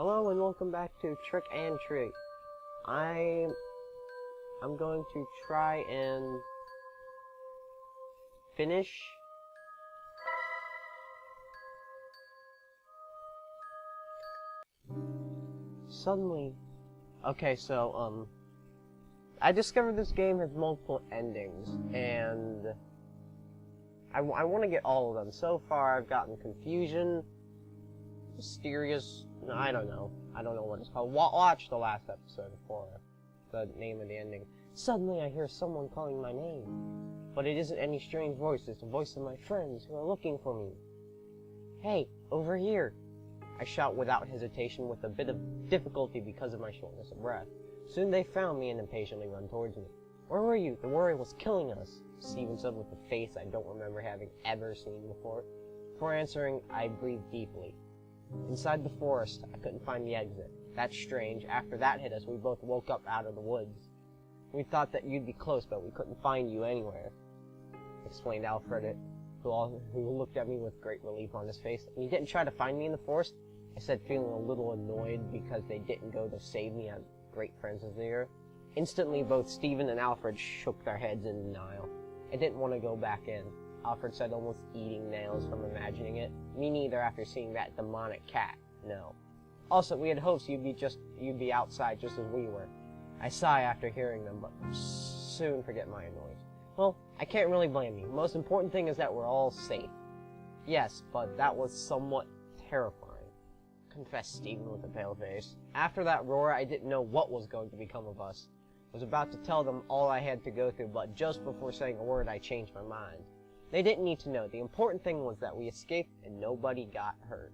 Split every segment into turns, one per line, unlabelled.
Hello and welcome back to Trick and Treat. I'm going to try and finish suddenly. Okay, so I discovered this game has multiple endings, and I want to get all of them. So far, I've gotten Confusion, Mysterious. No, I don't know what it's called. Watch the last episode for the name of the ending. Suddenly I hear someone calling my name. But it isn't any strange voice, it's the voice of my friends who are looking for me. Hey, over here! I shout without hesitation with a bit of difficulty because of my shortness of breath. Soon they found me and impatiently run towards me. Where were you? The worry was killing us, Steven said with a face I don't remember having ever seen before. Before answering, I breathed deeply. Inside the forest, I couldn't find the exit. That's strange. After that hit us, we both woke up out of the woods. We thought that you'd be close, but we couldn't find you anywhere, explained Alfred, who looked at me with great relief on his face. And you didn't try to find me in the forest? I said, feeling a little annoyed because they didn't go to save me as great friends as they are. Instantly, both Steven and Alfred shook their heads in denial. I didn't want to go back in, Alfred said, almost eating nails from imagining it. Me neither after seeing that demonic cat. No. Also, we had hopes you'd be outside just as we were. I sigh after hearing them, but soon forget my annoyance. Well, I can't really blame you. The most important thing is that we're all safe. Yes, but that was somewhat terrifying, confessed Steven with a pale face. After that roar, I didn't know what was going to become of us. I was about to tell them all I had to go through, but just before saying a word, I changed my mind. They didn't need to know. The important thing was that we escaped and nobody got hurt.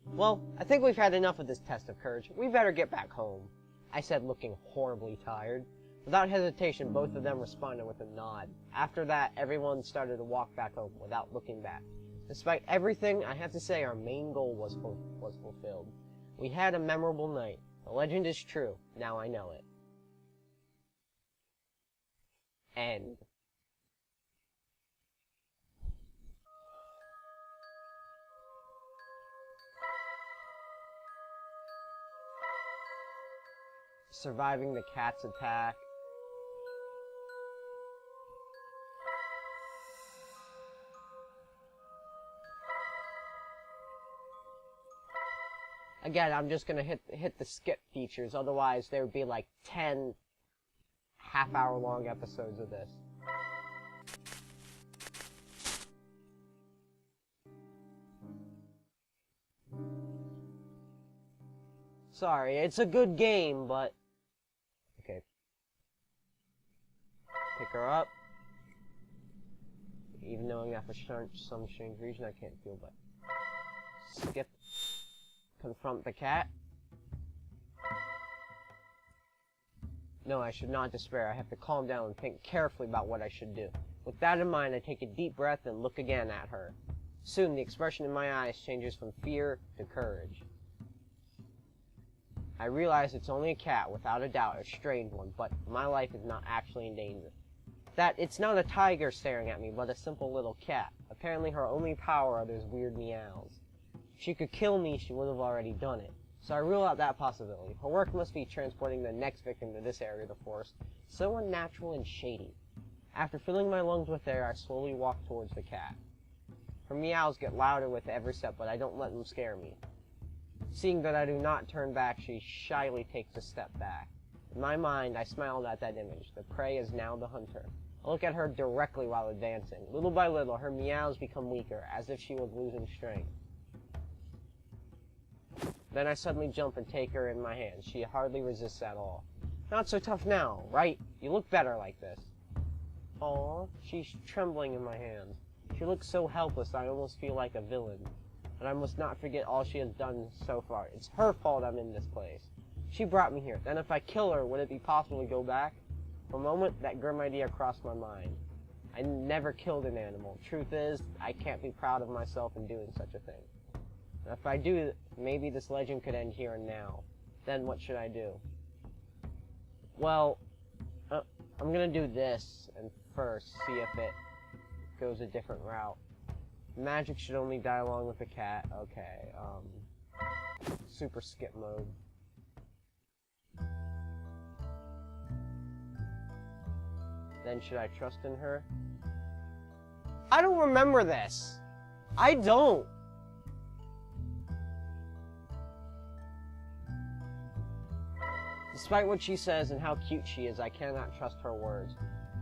Well, I think we've had enough of this test of courage. We better get back home, I said, looking horribly tired. Without hesitation, both of them responded with a nod. After that, everyone started to walk back home without looking back. Despite everything, I have to say our main goal was fulfilled. We had a memorable night. The legend is true. Now I know it. End. Surviving the cat's attack. Again, I'm just gonna hit the skip features, otherwise there would be like 10 half-hour-long episodes of this. Sorry, it's a good game, but... Okay. Pick her up. Even knowing that for some strange reason I can't feel, but... Skip. Confront the cat. No, I should not despair. I have to calm down and think carefully about what I should do. With that in mind, I take a deep breath and look again at her. Soon, the expression in my eyes changes from fear to courage. I realize it's only a cat, without a doubt, a strange one, but my life is not actually in danger. That it's not a tiger staring at me, but a simple little cat. Apparently her only power are those weird meows. If she could kill me, she would have already done it. So I rule out that possibility. Her work must be transporting the next victim to this area of the forest. So unnatural and shady. After filling my lungs with air, I slowly walk towards the cat. Her meows get louder with every step, but I don't let them scare me. Seeing that I do not turn back, she shyly takes a step back. In my mind, I smiled at that image. The prey is now the hunter. I look at her directly while advancing. Little by little, her meows become weaker, as if she was losing strength. Then I suddenly jump and take her in my hands. She hardly resists at all. Not so tough now, right? You look better like this. Aww, she's trembling in my hands. She looks so helpless I almost feel like a villain. But I must not forget all she has done so far. It's her fault I'm in this place. She brought me here. Then if I kill her, would it be possible to go back? For a moment, that grim idea crossed my mind. I never killed an animal. Truth is, I can't be proud of myself in doing such a thing. And if I do, maybe this legend could end here and now. Then what should I do? Well, I'm gonna do this, and first see if it goes a different route. Magic should only die along with the cat. Okay, Super skip mode. Then should I trust in her? I don't remember this. I don't. Despite what she says and how cute she is, I cannot trust her words.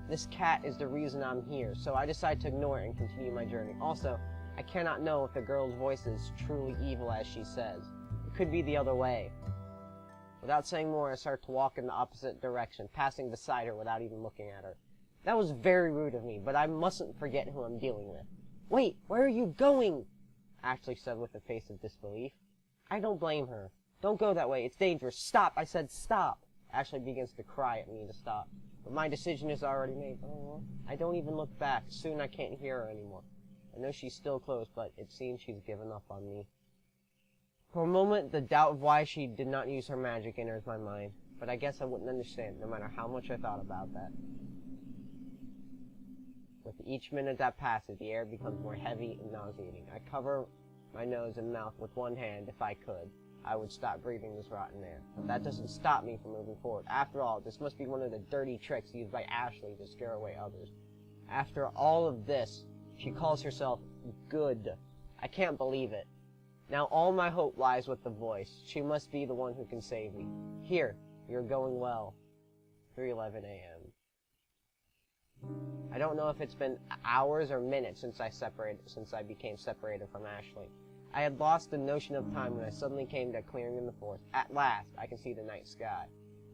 This cat is the reason I'm here, so I decide to ignore it and continue my journey. Also, I cannot know if the girl's voice is truly evil as she says. It could be the other way. Without saying more, I start to walk in the opposite direction, passing beside her without even looking at her. That was very rude of me, but I mustn't forget who I'm dealing with. Wait, where are you going? Ashley said with a face of disbelief. I don't blame her. Don't go that way, it's dangerous. Stop, I said stop. Ashley begins to cry at me to stop. But my decision is already made. Oh, I don't even look back. Soon I can't hear her anymore. I know she's still close, but it seems she's given up on me. For a moment, the doubt of why she did not use her magic enters my mind. But I guess I wouldn't understand, no matter how much I thought about that. With each minute that passes, the air becomes more heavy and nauseating. I cover my nose and mouth with one hand if I could. I would stop breathing this rotten air. But that doesn't stop me from moving forward. After all, this must be one of the dirty tricks used by Ashley to scare away others. After all of this, she calls herself good. I can't believe it. Now all my hope lies with the voice. She must be the one who can save me. Here, you're going well. 3:11 a.m. I don't know if it's been hours or minutes since I became separated from Ashley. I had lost the notion of time when I suddenly came to a clearing in the forest. At last, I can see the night sky.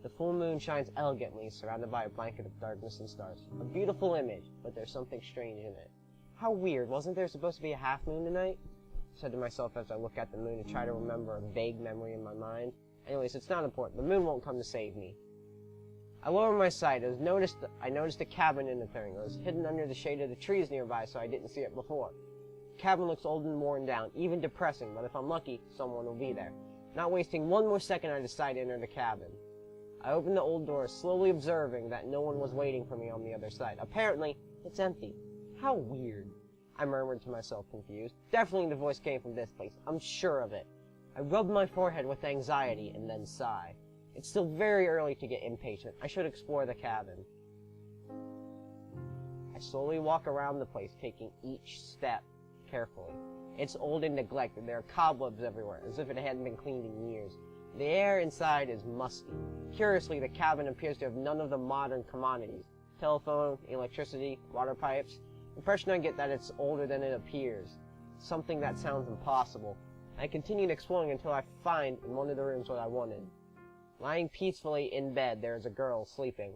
The full moon shines elegantly, surrounded by a blanket of darkness and stars. A beautiful image, but there's something strange in it. How weird, wasn't there supposed to be a half moon tonight? I said to myself as I look at the moon and try to remember a vague memory in my mind. Anyways, it's not important. The moon won't come to save me. I lowered my sight. I noticed a cabin in the clearing. It was hidden under the shade of the trees nearby, so I didn't see it before. The cabin looks old and worn down, even depressing, but if I'm lucky, someone will be there. Not wasting one more second, I decide to enter the cabin. I opened the old door, slowly observing that no one was waiting for me on the other side. Apparently, it's empty. How weird. I murmured to myself, confused. Definitely the voice came from this place. I'm sure of it. I rubbed my forehead with anxiety and then sighed. It's still very early to get impatient. I should explore the cabin. I slowly walk around the place, taking each step carefully. It's old and neglected. There are cobwebs everywhere, as if it hadn't been cleaned in years. The air inside is musty. Curiously, the cabin appears to have none of the modern commodities. Telephone, electricity, water pipes. The impression I get that it's older than it appears. Something that sounds impossible. I continued exploring until I find in one of the rooms what I wanted. Lying peacefully in bed, there is a girl sleeping,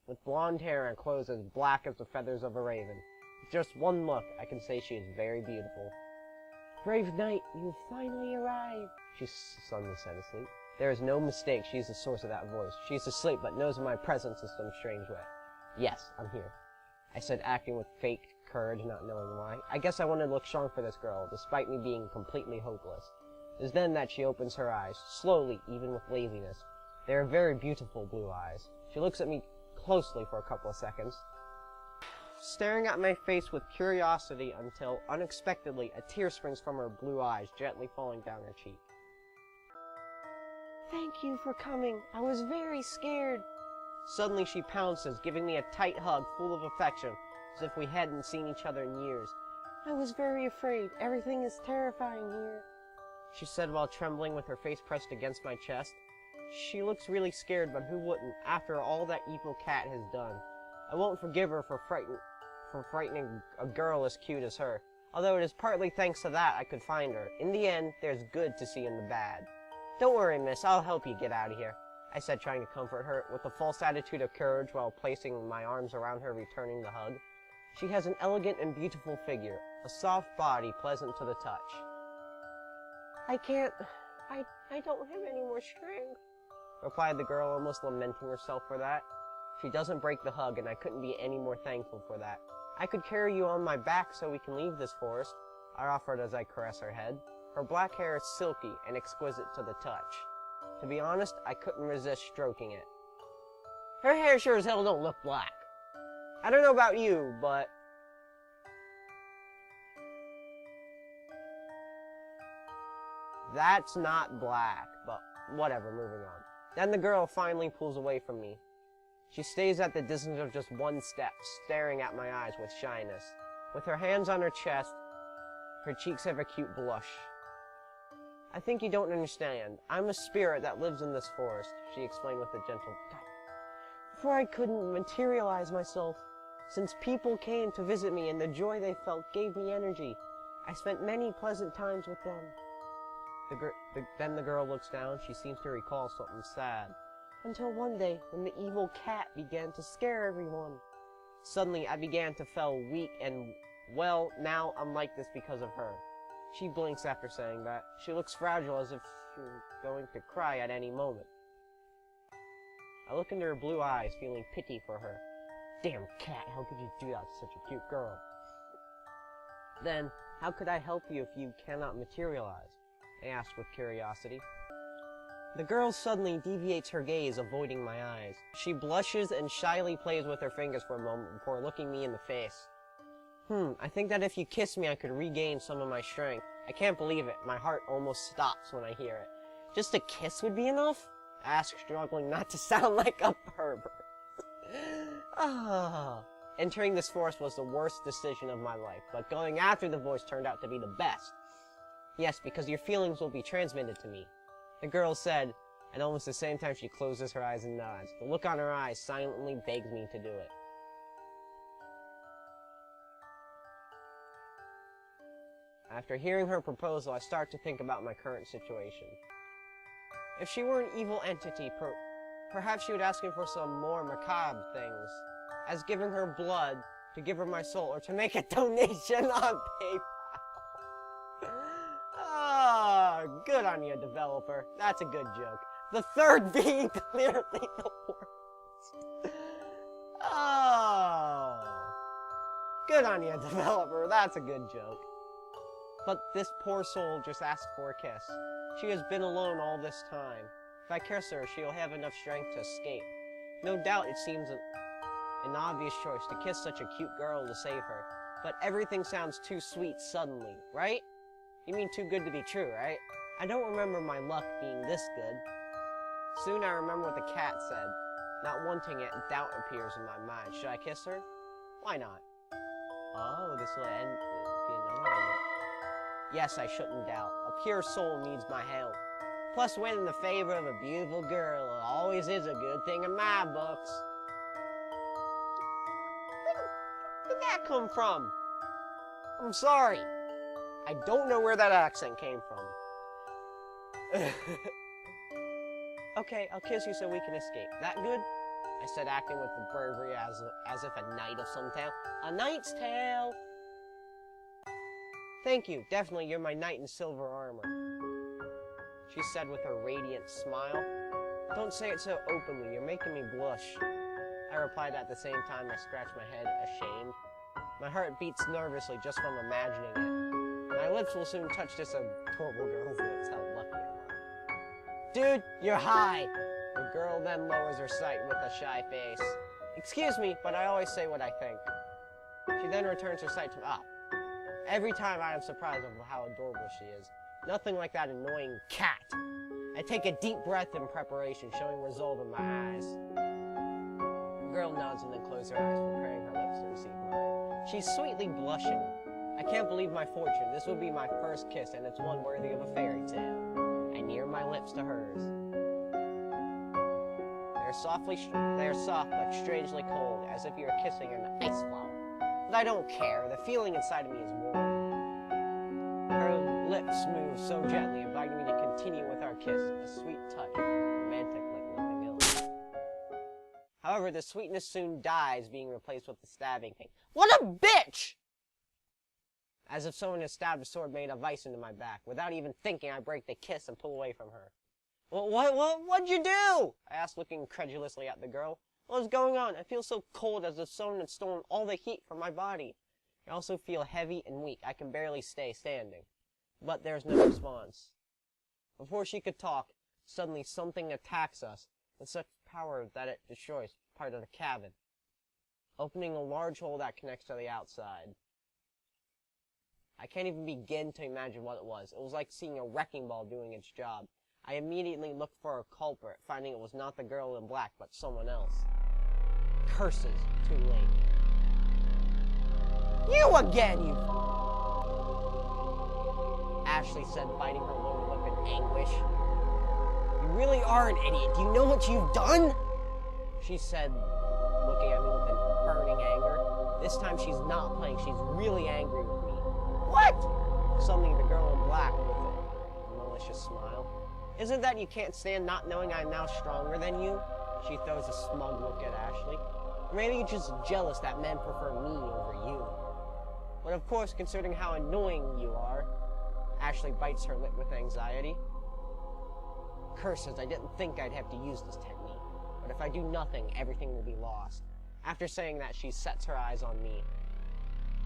with blonde hair and clothes as black as the feathers of a raven. With just one look, I can say she is very beautiful. Brave knight, you've finally arrived, she suddenly said asleep. There is no mistake, she is the source of that voice. She is asleep, but knows of my presence in some strange way. Yes, I'm here, I said, acting with fake courage, not knowing why. I guess I wanted to look strong for this girl, despite me being completely hopeless. It is then that she opens her eyes, slowly, even with laziness. They are very beautiful blue eyes. She looks at me closely for a couple of seconds, staring at my face with curiosity until, unexpectedly, a tear springs from her blue eyes, gently falling down her cheek. Thank you for coming. I was very scared. Suddenly she pounces, giving me a tight hug full of affection, as if we hadn't seen each other in years. I was very afraid. Everything is terrifying here, she said while trembling with her face pressed against my chest. She looks really scared, but who wouldn't, after all that evil cat has done? I won't forgive her for frightening a girl as cute as her, although it is partly thanks to that I could find her. In the end, there's good to see in the bad. Don't worry, miss, I'll help you get out of here, I said, trying to comfort her, with a false attitude of courage while placing my arms around her, returning the hug. She has an elegant and beautiful figure, a soft body pleasant to the touch. I don't have any more strength, replied the girl, almost lamenting herself for that. She doesn't break the hug, and I couldn't be any more thankful for that. I could carry you on my back so we can leave this forest, I offered as I caressed her head. Her black hair is silky and exquisite to the touch. To be honest, I couldn't resist stroking it. Her hair sure as hell don't look black. I don't know about you, but... That's not black, but whatever, moving on. Then the girl finally pulls away from me. She stays at the distance of just one step, staring at my eyes with shyness. With her hands on her chest, her cheeks have a cute blush. I think you don't understand. I'm a spirit that lives in this forest, she explained with a gentle tap. Before I couldn't materialize myself, since people came to visit me and the joy they felt gave me energy, I spent many pleasant times with them. Then the girl looks down. She seems to recall something sad. Until one day, when the evil cat began to scare everyone. Suddenly, I began to feel weak and, well, now I'm like this because of her. She blinks after saying that. She looks fragile, as if she was going to cry at any moment. I look into her blue eyes, feeling pity for her. Damn cat, how could you do that to such a cute girl? Then, how could I help you if you cannot materialize? I asked with curiosity. The girl suddenly deviates her gaze, avoiding my eyes. She blushes and shyly plays with her fingers for a moment before looking me in the face. I think that if you kiss me, I could regain some of my strength. I can't believe it. My heart almost stops when I hear it. Just a kiss would be enough? I ask, struggling not to sound like a pervert. Entering this forest was the worst decision of my life, but going after the voice turned out to be the best. Yes, because your feelings will be transmitted to me. The girl said, and almost the same time she closes her eyes and nods. The look on her eyes silently begs me to do it. After hearing her proposal, I start to think about my current situation. If she were an evil entity, perhaps she would ask me for some more macabre things, as giving her blood, to give her my soul, or to make a donation on PayPal. Good on you, developer. That's a good joke. The third being clearly the worst. Good on you, developer. That's a good joke. But this poor soul just asked for a kiss. She has been alone all this time. If I kiss her, she'll have enough strength to escape. No doubt it seems an obvious choice to kiss such a cute girl to save her. But everything sounds too sweet suddenly, right? You mean too good to be true, right? I don't remember my luck being this good. Soon I remember what the cat said. Not wanting it, doubt appears in my mind. Should I kiss her? Why not? Oh, this will end be another one. Yes, I shouldn't doubt. A pure soul needs my help. Plus, winning the favor of a beautiful girl always is a good thing in my books. Where did that come from? I'm sorry. I don't know where that accent came from. Okay, I'll kiss you so we can escape. That good? I said, acting with the bravery as if a knight of some tale. A knight's tale! Thank you. Definitely, you're my knight in silver armor. She said with her radiant smile. Don't say it so openly. You're making me blush. I replied at the same time. I scratched my head, ashamed. My heart beats nervously just from imagining it. My lips will soon touch this adorable girl's lips. How lucky am I? Dude, you're high! The girl then lowers her sight with a shy face. Excuse me, but I always say what I think. She then returns her sight to Every time I am surprised of how adorable she is. Nothing like that annoying cat. I take a deep breath in preparation, showing resolve in my eyes. The girl nods and then closes her eyes, preparing her lips to receive mine. She's sweetly blushing. I can't believe my fortune. This will be my first kiss, and it's one worthy of a fairy tale. I near my lips to hers. They are soft but strangely cold, as if you were kissing an ice flower. But I don't care. The feeling inside of me is warm. Her lips move so gently, inviting me to continue with our kiss. A sweet touch, romantic like nothing else. However, the sweetness soon dies, being replaced with the stabbing pain. What a bitch! As if someone had stabbed a sword made of ice into my back. Without even thinking, I break the kiss and pull away from her. What'd you do? I asked, looking incredulously at the girl. What is going on? I feel so cold, as if someone had stolen all the heat from my body. I also feel heavy and weak. I can barely stay standing. But there's no response. Before she could talk, suddenly something attacks us with such power that it destroys part of the cabin, opening a large hole that connects to the outside. I can't even begin to imagine what it was. It was like seeing a wrecking ball doing its job. I immediately looked for a culprit, finding it was not the girl in black, but someone else. Curses. Too late. You again, you... Ashley said, biting her lower lip in anguish. You really are an idiot. Do you know what you've done? She said, looking at me with a burning anger. This time she's not playing. She's really angry with me. What? Suddenly the girl in black with a malicious smile. Isn't that you can't stand not knowing I'm now stronger than you? She throws a smug look at Ashley. Or maybe you're just jealous that men prefer me over you. But of course, considering how annoying you are, Ashley bites her lip with anxiety. Curses, I didn't think I'd have to use this technique. But if I do nothing, everything will be lost. After saying that, she sets her eyes on me.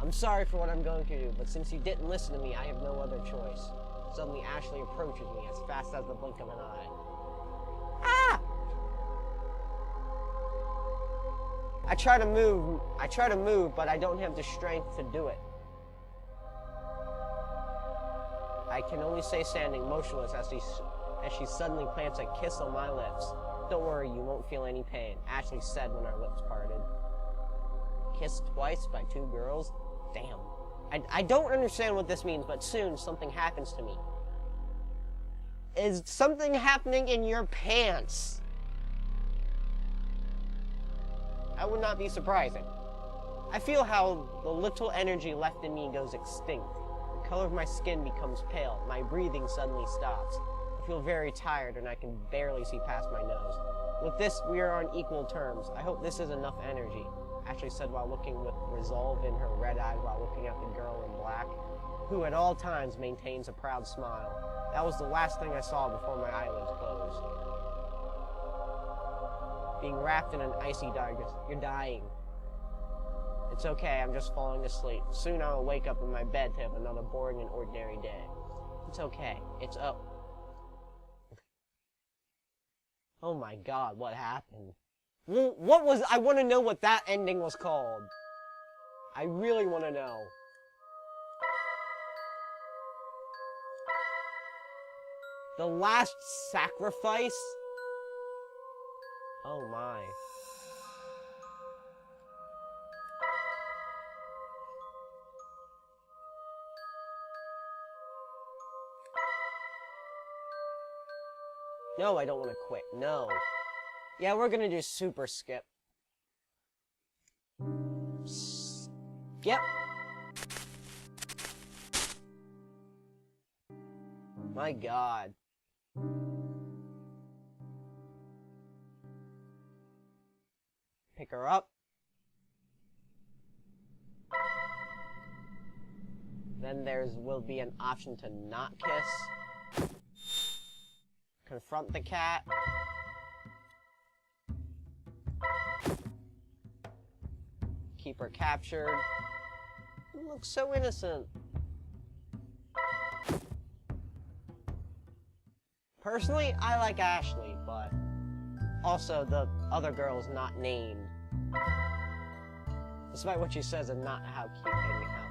I'm sorry for what I'm going to do, but since you didn't listen to me, I have no other choice. Suddenly, Ashley approaches me as fast as the blink of an eye. Ah! I try to move, but I don't have the strength to do it. I can only stay standing, motionless, as she suddenly plants a kiss on my lips. Don't worry, you won't feel any pain, Ashley said when our lips parted. Kissed twice by two girls? Damn. I don't understand what this means, but soon something happens to me. Is something happening in your pants? I would not be surprising. I feel how the little energy left in me goes extinct. The color of my skin becomes pale. My breathing suddenly stops. I feel very tired and I can barely see past my nose. With this, we are on equal terms. I hope this is enough energy, Ashley said while looking with resolve in her red eyes while looking at the girl in black, who at all times maintains a proud smile. That was the last thing I saw before my eyelids closed. Being wrapped in an icy darkness. You're dying. It's okay, I'm just falling asleep. Soon I will wake up in my bed to have another boring and ordinary day. It's okay. It's up. Oh my god, what happened? What was... I want to know what that ending was called. I really want to know. The Last Sacrifice? Oh my. No, I don't want to quit. No. Yeah, we're gonna do super skip. Skip. My god. Pick her up. Then will be an option to not kiss. Confront the cat. Keep her captured. You look so innocent. Personally, I like Ashley, but also the other girl is not named. Despite what she says and not how cute anyhow.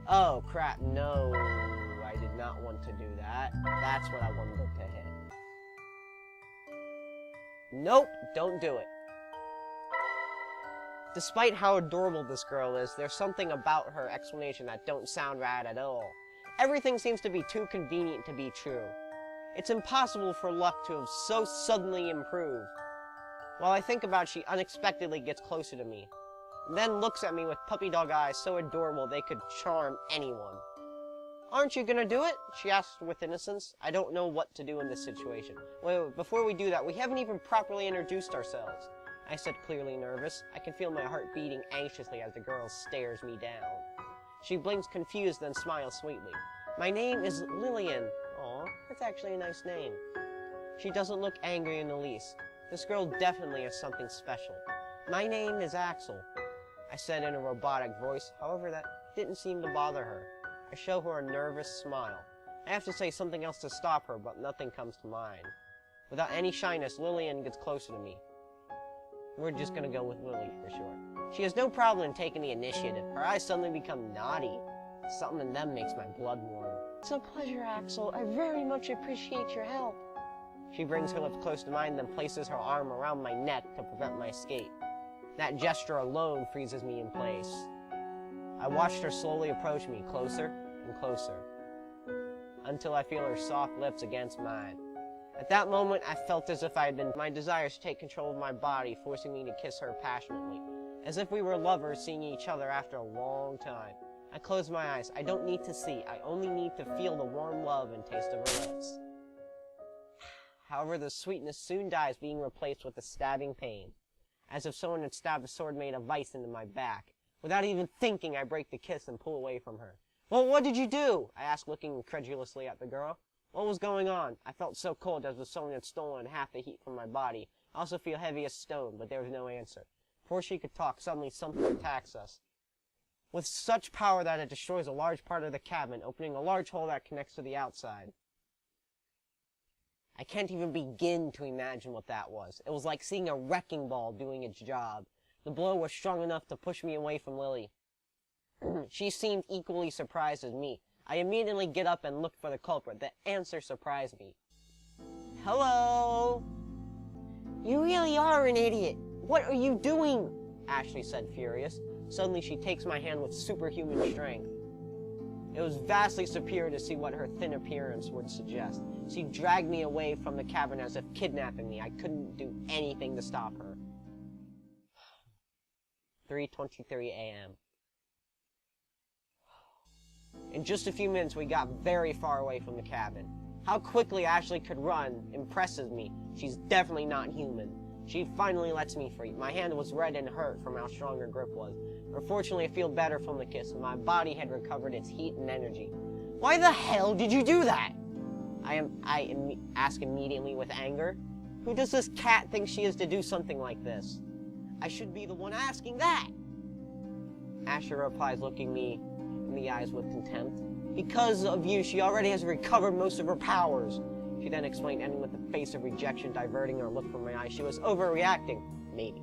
Oh crap, no, I did not want to do that. That's what I wanted to hit. Nope, don't do it. Despite how adorable this girl is, there's something about her explanation that don't sound right at all. Everything seems to be too convenient to be true. It's impossible for luck to have so suddenly improved. While I think about it, she unexpectedly gets closer to me, and then looks at me with puppy dog eyes so adorable they could charm anyone. Aren't you gonna do it? She asked with innocence. I don't know what to do in this situation. Wait, before we do that, we haven't even properly introduced ourselves. I said, clearly nervous. I can feel my heart beating anxiously as the girl stares me down. She blinks confused, then smiles sweetly. My name is Lillian. Aw, that's actually a nice name. She doesn't look angry in the least. This girl definitely has something special. My name is Axel, I said in a robotic voice. However, that didn't seem to bother her. I show her a nervous smile. I have to say something else to stop her, but nothing comes to mind. Without any shyness, Lillian gets closer to me. We're just gonna go with Lily for short. She has no problem in taking the initiative. Her eyes suddenly become naughty. Something in them makes my blood warm.
It's a pleasure, Axel. I very much appreciate your help.
She brings her lips close to mine, then places her arm around my neck to prevent my escape. That gesture alone freezes me in place. I watched her slowly approach me, closer and closer, until I feel her soft lips against mine. At that moment, I felt as if my desires take control of my body, forcing me to kiss her passionately, as if we were lovers seeing each other after a long time. I closed my eyes. I don't need to see. I only need to feel the warm love and taste of her lips. However, the sweetness soon dies, being replaced with a stabbing pain, as if someone had stabbed a sword made of ice into my back. Without even thinking, I break the kiss and pull away from her. "Well, what did you do?" I asked, looking incredulously at the girl. What was going on? I felt so cold as if someone had stolen half the heat from my body. I also feel heavy as stone, but there was no answer. Before she could talk, suddenly something attacks us, with such power that it destroys a large part of the cabin, opening a large hole that connects to the outside. I can't even begin to imagine what that was. It was like seeing a wrecking ball doing its job. The blow was strong enough to push me away from Lily. She seemed equally surprised as me. I immediately get up and look for the culprit. The answer surprised me. "Hello?" "You really are an idiot. What are you doing?" Ashley said, furious. Suddenly she takes my hand with superhuman strength. It was vastly superior to see what her thin appearance would suggest. She dragged me away from the cabin as if kidnapping me. I couldn't do anything to stop her. 3:23 a.m. In just a few minutes, we got very far away from the cabin. How quickly Ashley could run impresses me. She's definitely not human. She finally lets me free. My hand was red and hurt from how strong her grip was. Unfortunately, I feel better from the kiss, and my body had recovered its heat and energy. "Why the hell did you do that?" I ask immediately with anger. Who does this cat think she is to do something like this? I should be the one asking that. Ashley replies, looking me in the eyes with contempt. "Because of you, she already has recovered most of her powers." She then explained, ending with a face of rejection, diverting her look from my eyes. She was overreacting. Maybe.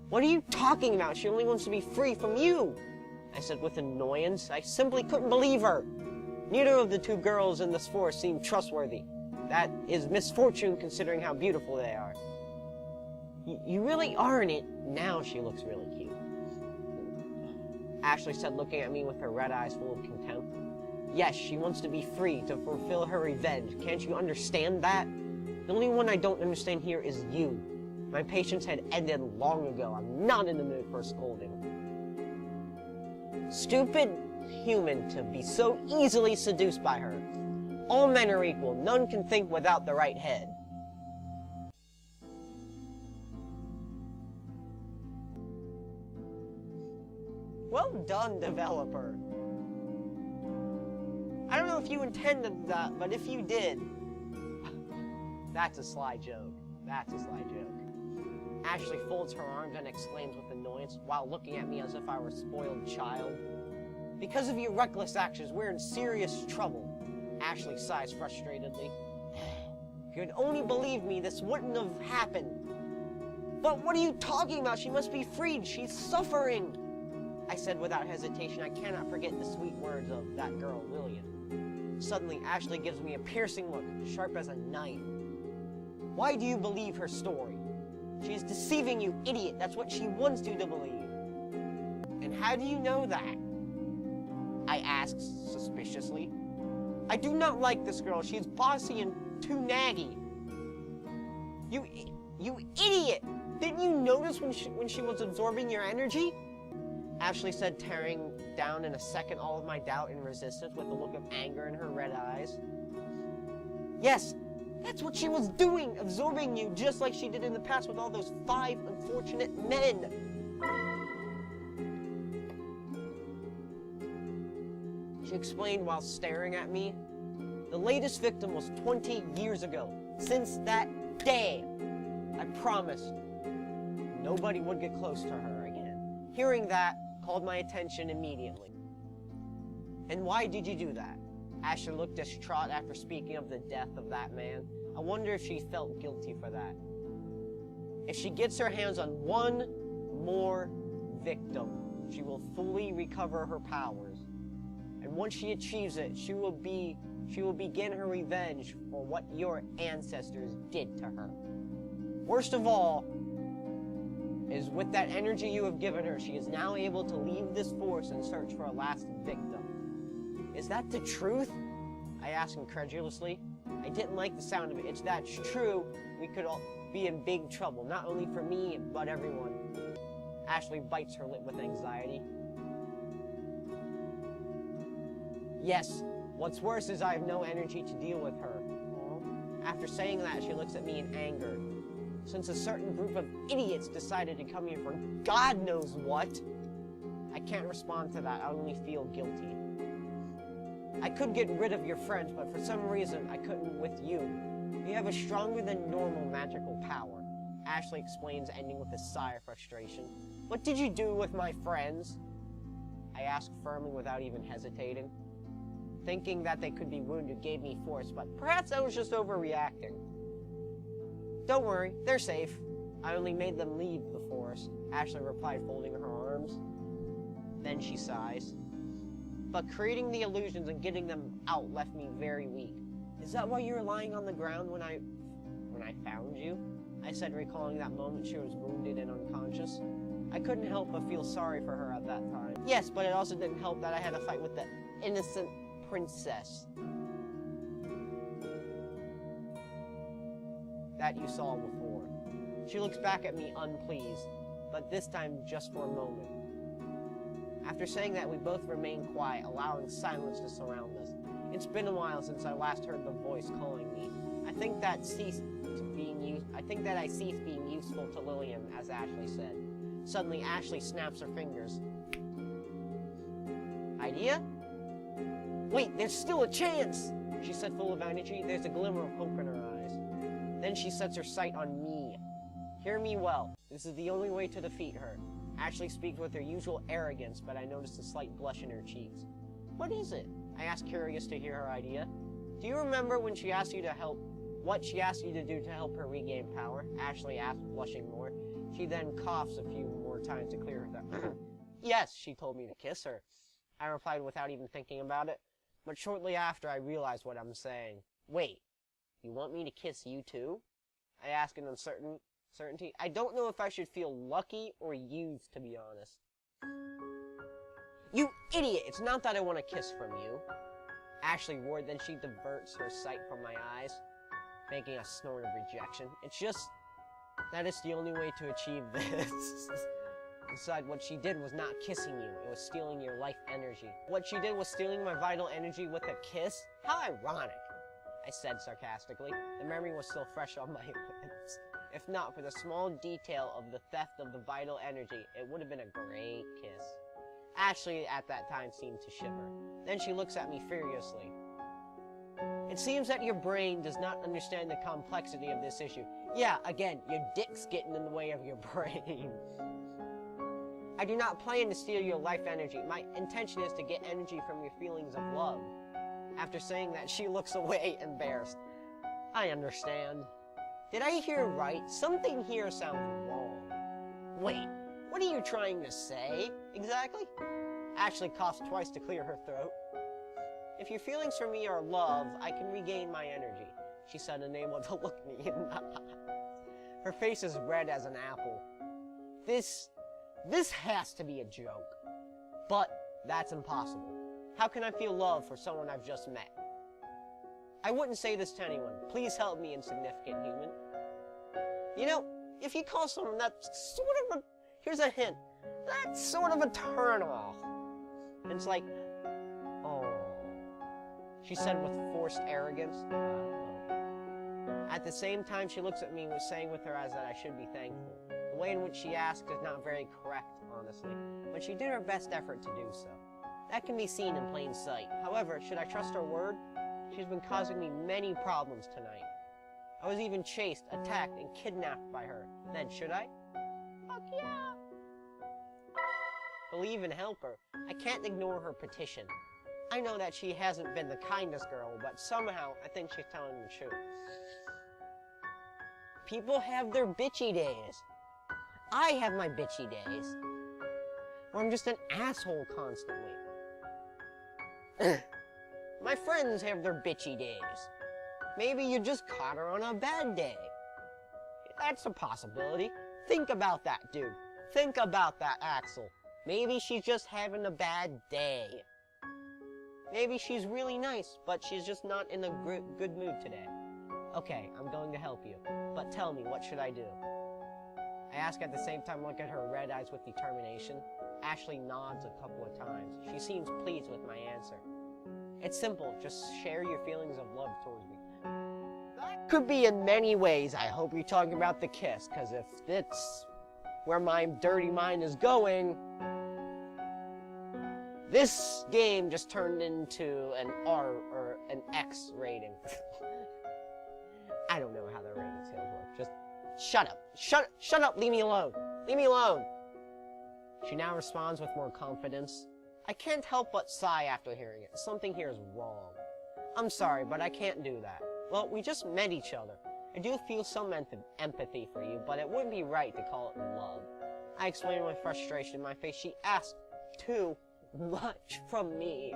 "What are you talking about? She only wants to be free from you," I said with annoyance. I simply couldn't believe her. Neither of the two girls in this forest seemed trustworthy. That is misfortune considering how beautiful they are. You really aren't it. Now she looks really cute," Ashley said, looking at me with her red eyes full of contempt. "Yes, she wants to be free, to fulfill her revenge. Can't you understand that? The only one I don't understand here is you. My patience had ended long ago. I'm not in the mood for a scolding. Stupid human to be so easily seduced by her. All men are equal. None can think without the right head." Well done, developer. I don't know if you intended that, but if you did, that's a sly joke. That's a sly joke. Ashley folds her arms and exclaims with annoyance while looking at me as if I were a spoiled child. "Because of your reckless actions, we're in serious trouble." Ashley sighs frustratedly. "If you'd only believed me, this wouldn't have happened." "But what are you talking about? She must be freed. She's suffering," I said without hesitation. I cannot forget the sweet words of that girl, Lillian. Suddenly, Ashley gives me a piercing look, sharp as a knife. "Why do you believe her story? She is deceiving you, idiot. That's what she wants you to believe." "And how do you know that?" I asked suspiciously. "I do not like this girl. She is bossy and too naggy." You idiot! Didn't you notice when she was absorbing your energy?" Ashley said, tearing down in a second all of my doubt and resistance with a look of anger in her red eyes. "Yes, that's what she was doing, absorbing you just like she did in the past with all those 5 unfortunate men." She explained while staring at me. "The latest victim was 20 years ago. Since that day, I promised nobody would get close to her again." Hearing that called my attention immediately. "And why did you do that?" Ashley looked distraught after speaking of the death of that man. I wonder if she felt guilty for that. "If she gets her hands on one more victim, she will fully recover her powers."
And once she achieves it, she will begin her revenge for what your ancestors did to her. Worst of all is with that energy you have given her, she is now able to leave this force and search for a last victim. Is that the truth? I asked incredulously. I didn't like the sound of it. If that's true, we could all be in big trouble, not only for me, but everyone. Ashley bites her lip with anxiety. Yes, what's worse is I have no energy to deal with her. After saying that, she looks at me in anger. Since a certain group of idiots decided to come here for God knows what, I can't respond to that. I only feel guilty. I could get rid of your friends, but for some reason, I couldn't with you. You have a stronger than normal magical power, Ashley explains, ending with a sigh of frustration. What did you do with my friends? I asked firmly without even hesitating. Thinking that they could be wounded gave me force, but perhaps I was just overreacting. Don't worry, they're safe. I only made them leave the forest, Ashley replied, folding her arms. Then she sighs. But creating the illusions and getting them out left me very weak. Is that why you were lying on the ground when I found you? I said, recalling that moment she was wounded and unconscious. I couldn't help but feel sorry for her at that time. Yes, but it also didn't help that I had to fight with the innocent princess that you saw before. She looks back at me unpleased, but this time just for a moment. After saying that, we both remain quiet, allowing silence to surround us. It's been a while since I last heard the voice calling me. I think that I ceased being useful to Lillian, as Ashley said. Suddenly, Ashley snaps her fingers. Idea? Wait, there's still a chance! She said, full of energy. There's a glimmer of hope in her eyes. Then she sets her sight on me. Hear me well. This is the only way to defeat her. Ashley speaks with her usual arrogance, but I noticed a slight blush in her cheeks. What is it? I asked, curious to hear her idea. Do you remember when she asked you to help? What she asked you to do to help her regain power? Ashley asked, blushing more. She then coughs a few more times to clear her throat. Yes, she told me to kiss her. I replied without even thinking about it. But shortly after, I realized what I'm saying. Wait, you want me to kiss you too? I asked in uncertainty. I don't know if I should feel lucky or used, to be honest. You idiot! It's not that I want a kiss from you. Ashley roared, then she diverts her sight from my eyes, making a snort of rejection. It's just that it's the only way to achieve this. Besides, what she did was not kissing you. It was stealing your life energy. What she did was stealing my vital energy with a kiss? How ironic, I said sarcastically. The memory was still fresh on my lips. If not for the small detail of the theft of the vital energy, it would have been a great kiss. Ashley at that time seemed to shiver. Then she looks at me furiously. It seems that your brain does not understand the complexity of this issue. Yeah, again, your dick's getting in the way of your brain. I do not plan to steal your life energy. My intention is to get energy from your feelings of love. After saying that, she looks away, embarrassed. I understand. Did I hear right? Something here sounds wrong. Wait, what are you trying to say, exactly? Ashley coughs twice to clear her throat. If your feelings for me are love, I can regain my energy, she said, unable to look me in the eye. Her face is red as an apple. This has to be a joke. But that's impossible. How can I feel love for someone I've just met? I wouldn't say this to anyone. Please help me, insignificant human. You know, if you call someone that's sort of a... Here's a hint. That's sort of a turn-off. And it's like, oh, she said with forced arrogance. At the same time, she looks at me, saying with her eyes that I should be thankful. The way in which she asked is not very correct, honestly, but she did her best effort to do so. That can be seen in plain sight. However, should I trust her word? She's been causing me many problems tonight. I was even chased, attacked, and kidnapped by her. Then, should I? Fuck yeah! Believe and help her. I can't ignore her petition. I know that she hasn't been the kindest girl, but somehow I think she's telling the truth. People have their bitchy days. I have my bitchy days. Where I'm just an asshole constantly. My friends have their bitchy days. Maybe you just caught her on a bad day. That's a possibility. Think about that, dude. Think about that, Axel. Maybe she's just having a bad day. Maybe she's really nice, but she's just not in a good mood today. Okay, I'm going to help you. But tell me, what should I do? I ask at the same time, look at her red eyes with determination. Ashley nods a couple of times. She seems pleased with my answer. It's simple, just share your feelings of love towards me. That could be in many ways. I hope you're talking about the kiss, because if it's where my dirty mind is going, this game just turned into an R or an X rating. I don't know how the rating scales work. Just shut up. Shut up. Leave me alone. Leave me alone. She now responds with more confidence. I can't help but sigh after hearing it. Something here is wrong. I'm sorry, but I can't do that. Well, we just met each other. I do feel some empathy for you, but it wouldn't be right to call it love. I explained my frustration in my face. She asked too much from me.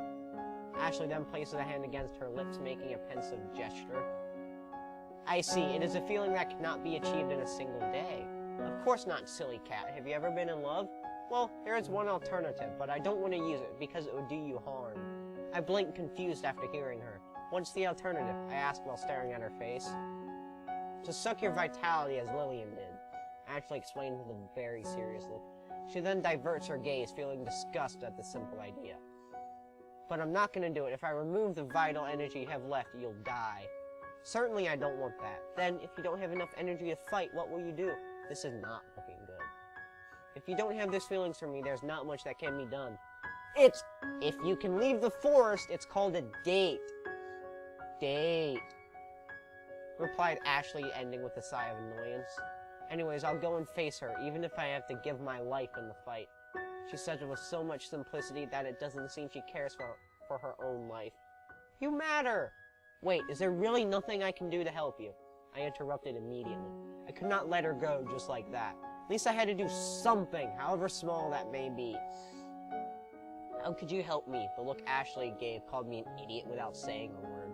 Ashley then places a hand against her lips, making a pensive gesture. I see. It is a feeling that cannot be achieved in a single day. Of course not, silly cat. Have you ever been in love? Well, there is one alternative, but I don't want to use it because it would do you harm. I blinked confused after hearing her. What's the alternative? I asked while staring at her face. To suck your vitality as Lillian did. Ashley explained with a very serious look. She then diverts her gaze, feeling disgust at the simple idea. But I'm not going to do it. If I remove the vital energy you have left, you'll die. Certainly I don't want that. Then, if you don't have enough energy to fight, what will you do? This is not looking good. If you don't have these feelings for me, there's not much that can be done. If you can leave the forest, it's called a date. Date. Replied Ashley, ending with a sigh of annoyance. Anyways, I'll go and face her, even if I have to give my life in the fight. She said it with so much simplicity that it doesn't seem she cares for her own life. You matter! Wait, is there really nothing I can do to help you? I interrupted immediately. I could not let her go just like that. At least I had to do something, however small that may be. How could you help me? The look Ashley gave called me an idiot without saying a word.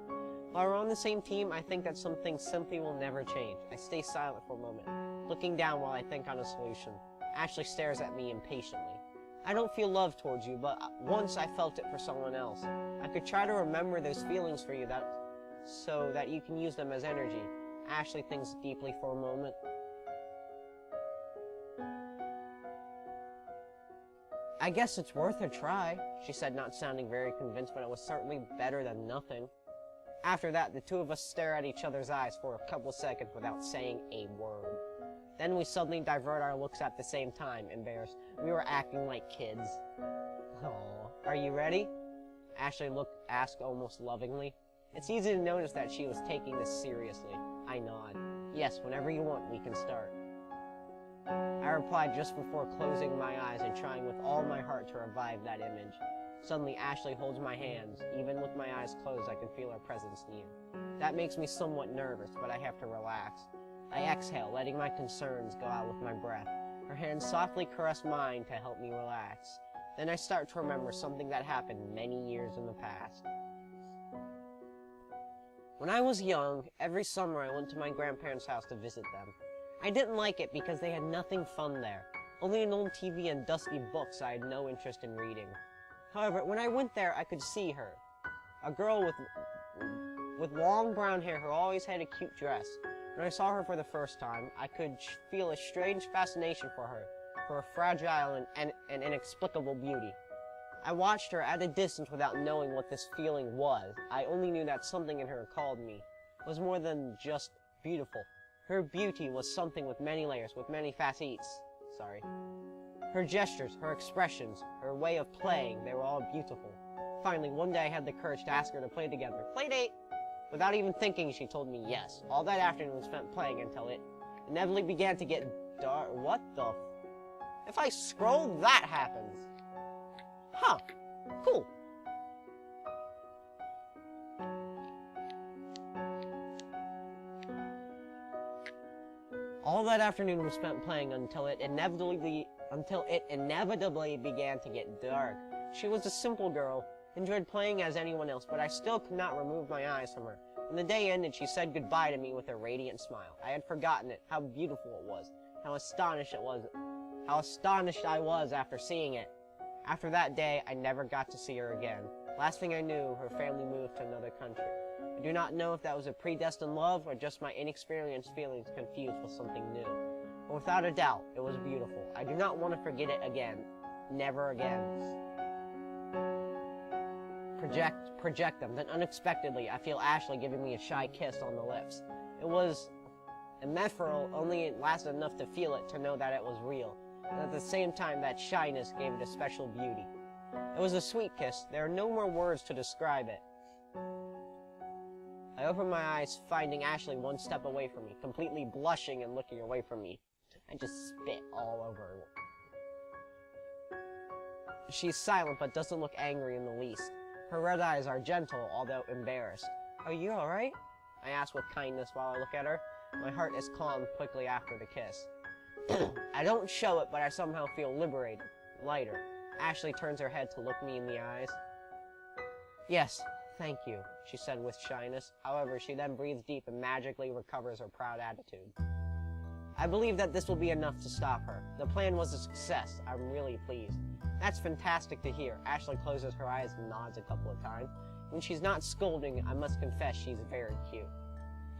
While we're on the same team, I think that some things simply will never change. I stay silent for a moment, looking down while I think on a solution. Ashley stares at me impatiently. I don't feel love towards you, but once I felt it for someone else. I could try to remember those feelings for you so that you can use them as energy. Ashley thinks deeply for a moment. I guess it's worth a try, she said, not sounding very convinced, but it was certainly better than nothing. After that, the two of us stare at each other's eyes for a couple seconds without saying a word. Then we suddenly divert our looks at the same time, embarrassed. We were acting like kids. Oh, are you ready? Ashley asked almost lovingly. It's easy to notice that she was taking this seriously. I nod. Yes, whenever you want, we can start. I replied just before closing my eyes and trying with all my heart to revive that image. Suddenly, Ashley holds my hands. Even with my eyes closed, I can feel her presence near. That makes me somewhat nervous, but I have to relax. I exhale, letting my concerns go out with my breath. Her hands softly caress mine to help me relax. Then I start to remember something that happened many years in the past. When I was young, every summer I went to my grandparents' house to visit them. I didn't like it because they had nothing fun there. Only an old TV and dusty books I had no interest in reading. However, when I went there, I could see her. A girl with long brown hair who always had a cute dress. When I saw her for the first time, I could feel a strange fascination for her fragile and inexplicable beauty. I watched her at a distance without knowing what this feeling was. I only knew that something in her called me. It was more than just beautiful. Her beauty was something with many layers, with many facets. Her gestures, her expressions, her way of playing, they were all beautiful. Finally, one day I had the courage to ask her to play together. Playdate! Without even thinking, she told me yes. All that afternoon was spent playing until it inevitably began to get dark. What the If I scroll, that happens. Huh. Cool. All that afternoon was spent playing until it inevitably began to get dark. She was a simple girl, enjoyed playing as anyone else, but I still could not remove my eyes from her. When the day ended, she said goodbye to me with a radiant smile. I had forgotten it, how beautiful it was, how astonished I was after seeing it. After that day, I never got to see her again. Last thing I knew, her family moved to another country. I do not know if that was a predestined love or just my inexperienced feelings confused with something new. But without a doubt, it was beautiful. I do not want to forget it again. Never again. Project them. Then unexpectedly, I feel Ashley giving me a shy kiss on the lips. It was ephemeral, only it lasted enough to feel it, to know that it was real. And at the same time, that shyness gave it a special beauty. It was a sweet kiss. There are no more words to describe it. I opened my eyes, finding Ashley one step away from me, completely blushing and looking away from me. I just spit all over her. She's silent, but doesn't look angry in the least. Her red eyes are gentle, although embarrassed. Are you alright? I ask with kindness while I look at her. My heart is calmed quickly after the kiss. I don't show it, but I somehow feel liberated, lighter. Ashley turns her head to look me in the eyes. Yes, thank you, she said with shyness. However, she then breathes deep and magically recovers her proud attitude. I believe that this will be enough to stop her. The plan was a success. I'm really pleased. That's fantastic to hear. Ashley closes her eyes and nods a couple of times. When she's not scolding, I must confess she's very cute.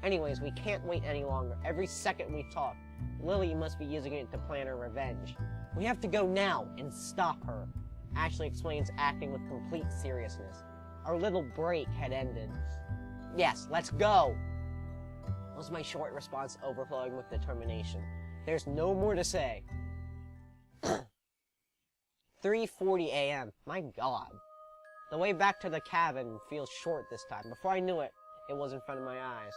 Anyways, we can't wait any longer. Every second we talk, Lily must be using it to plan her revenge. We have to go now and stop her, Ashley explains, acting with complete seriousness. Our little break had ended. Yes, let's go, was my short response, overflowing with determination. There's no more to say. 3:40 a.m. My God. The way back to the cabin feels short this time. Before I knew it, it was in front of my eyes.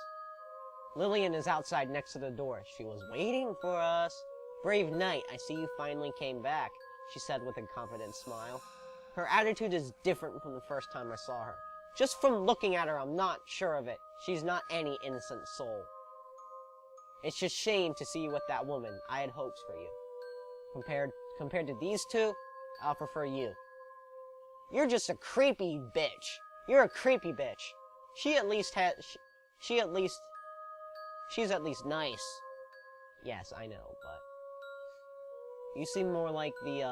Lillian is outside next to the door. She was waiting for us. Brave knight, I see you finally came back, she said with a confident smile. Her attitude is different from the first time I saw her. Just from looking at her, I'm not sure of it. She's not any innocent soul. It's just shame to see you with that woman. I had hopes for you. Compared to these two, I'll prefer you. You're just a creepy bitch. You're a creepy bitch. She's at least nice. Yes, I know, but you seem more like the,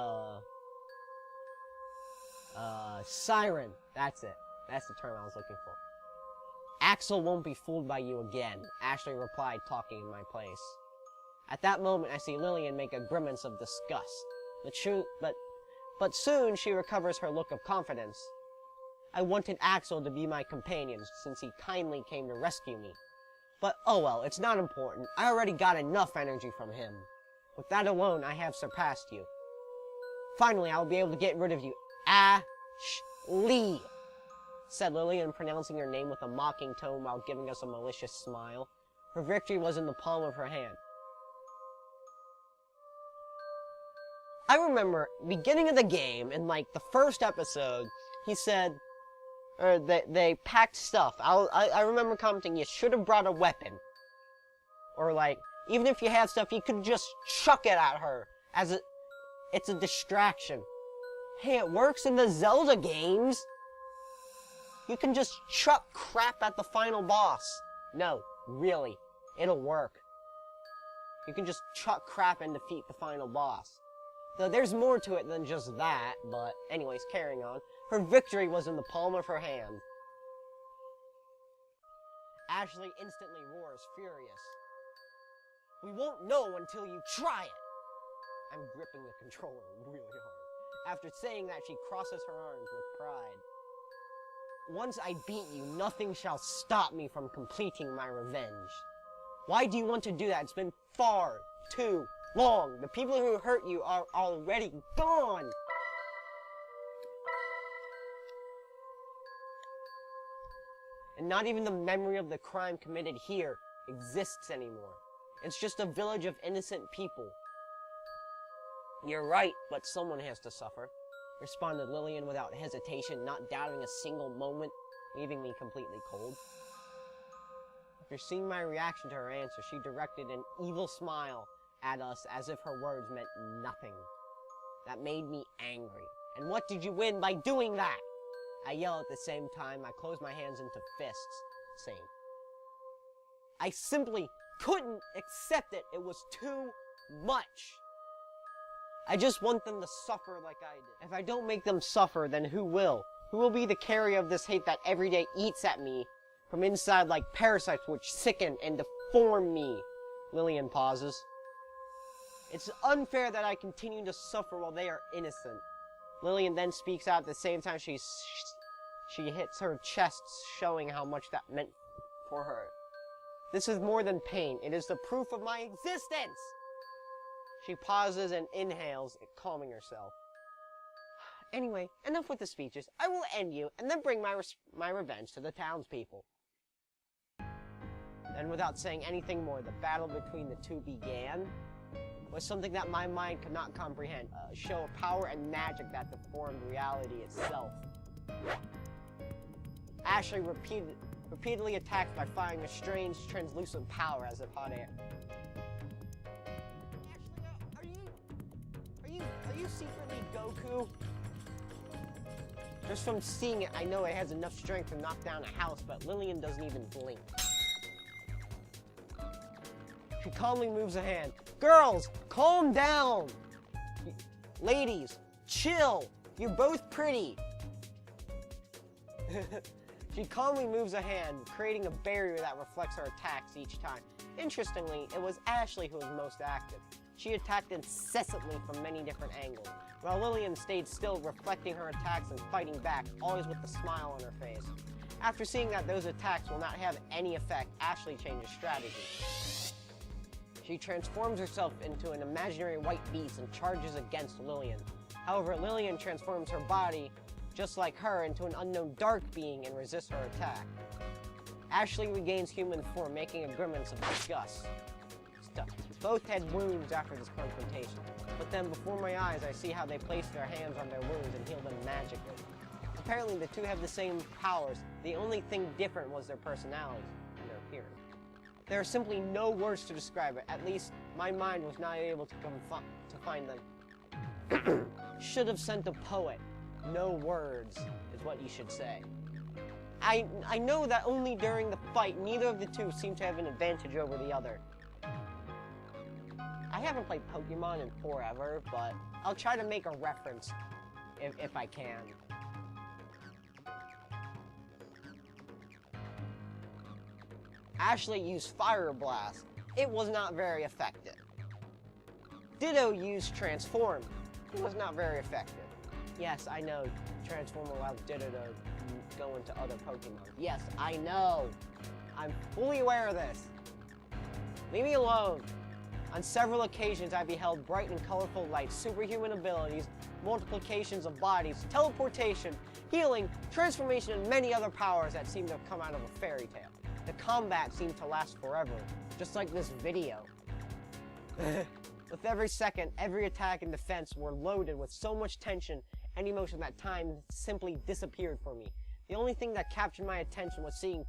siren. That's it. That's the term I was looking for. Axel won't be fooled by you again, Ashley replied, talking in my place. At that moment, I see Lillian make a grimace of disgust. But soon she recovers her look of confidence. I wanted Axel to be my companion, since he kindly came to rescue me. But oh well, it's not important. I already got enough energy from him. With that alone, I have surpassed you. Finally, I will be able to get rid of you. Ashley, said Lillian, pronouncing her name with a mocking tone while giving us a malicious smile. Her victory was in the palm of her hand. I remember, beginning of the game, in like the first episode, he said, or they packed stuff. I remember commenting, you should have brought a weapon. Or like, even if you have stuff, you could just chuck it at her, as it's a distraction. Hey, it works in the Zelda games. You can just chuck crap at the final boss. No, really, it'll work. You can just chuck crap and defeat the final boss. Though there's more to it than just that, but anyways, carrying on. Her victory was in the palm of her hand. Ashley instantly roars, furious. We won't know until you try it. I'm gripping the controller really hard. After saying that, she crosses her arms with pride. Once I beat you, nothing shall stop me from completing my revenge. Why do you want to do that? It's been far too long. The people who hurt you are already gone. And not even the memory of the crime committed here exists anymore. It's just a village of innocent people. You're right, but someone has to suffer, responded Lillian without hesitation, not doubting a single moment, leaving me completely cold. After seeing my reaction to her answer, she directed an evil smile at us as if her words meant nothing. That made me angry. And what did you win by doing that? I yell at the same time. I close my hands into fists. Same. I simply couldn't accept it. It was too much. I just want them to suffer like I did. If I don't make them suffer, then who will? Who will be the carrier of this hate that every day eats at me from inside like parasites which sicken and deform me? Lillian pauses. It's unfair that I continue to suffer while they are innocent. Lillian then speaks out at the same time she hits her chest, showing how much that meant for her. This is more than pain. It is the proof of my existence. She pauses and inhales, calming herself. Anyway, enough with the speeches. I will end you and then bring my revenge to the townspeople. Then, without saying anything more, the battle between the two began. Was something that my mind could not comprehend. A show of power and magic that deformed reality itself. Ashley repeatedly attacks by firing a strange, translucent power as if hot air. Ashley, are you secretly Goku? Just from seeing it, I know it has enough strength to knock down a house, but Lillian doesn't even blink. She calmly moves a hand. Girls, calm down! Ladies, chill! You're both pretty! She calmly moves a hand, creating a barrier that reflects her attacks each time. Interestingly, it was Ashley who was most active. She attacked incessantly from many different angles, while Lillian stayed still, reflecting her attacks and fighting back, always with a smile on her face. After seeing that those attacks will not have any effect, Ashley changes strategy. She transforms herself into an imaginary white beast and charges against Lillian. However, Lillian transforms her body, just like her, into an unknown dark being and resists her attack. Ashley regains human form, making a grimace of disgust. Both had wounds after this confrontation, but then before my eyes I see how they placed their hands on their wounds and healed them magically. Apparently the two have the same powers, the only thing different was their personalities and their appearance. There are simply no words to describe it, at least my mind was not able to find them. Should have sent a poet. No words is what you should say. I know that only during the fight, neither of the two seem to have an advantage over the other. I haven't played Pokemon in forever, but I'll try to make a reference if I can. Ashley used Fire Blast. It was not very effective. Ditto used Transform. It was not very effective. Yes, I know, Transform allows Ditto to go into other Pokemon. Yes, I know. I'm fully aware of this. Leave me alone. On several occasions, I beheld bright and colorful lights, superhuman abilities, multiplications of bodies, teleportation, healing, transformation, and many other powers that seemed to have come out of a fairy tale. The combat seemed to last forever, just like this video. With every second, every attack and defense were loaded with so much tension and emotion that time simply disappeared for me. The only thing that captured my attention was seeing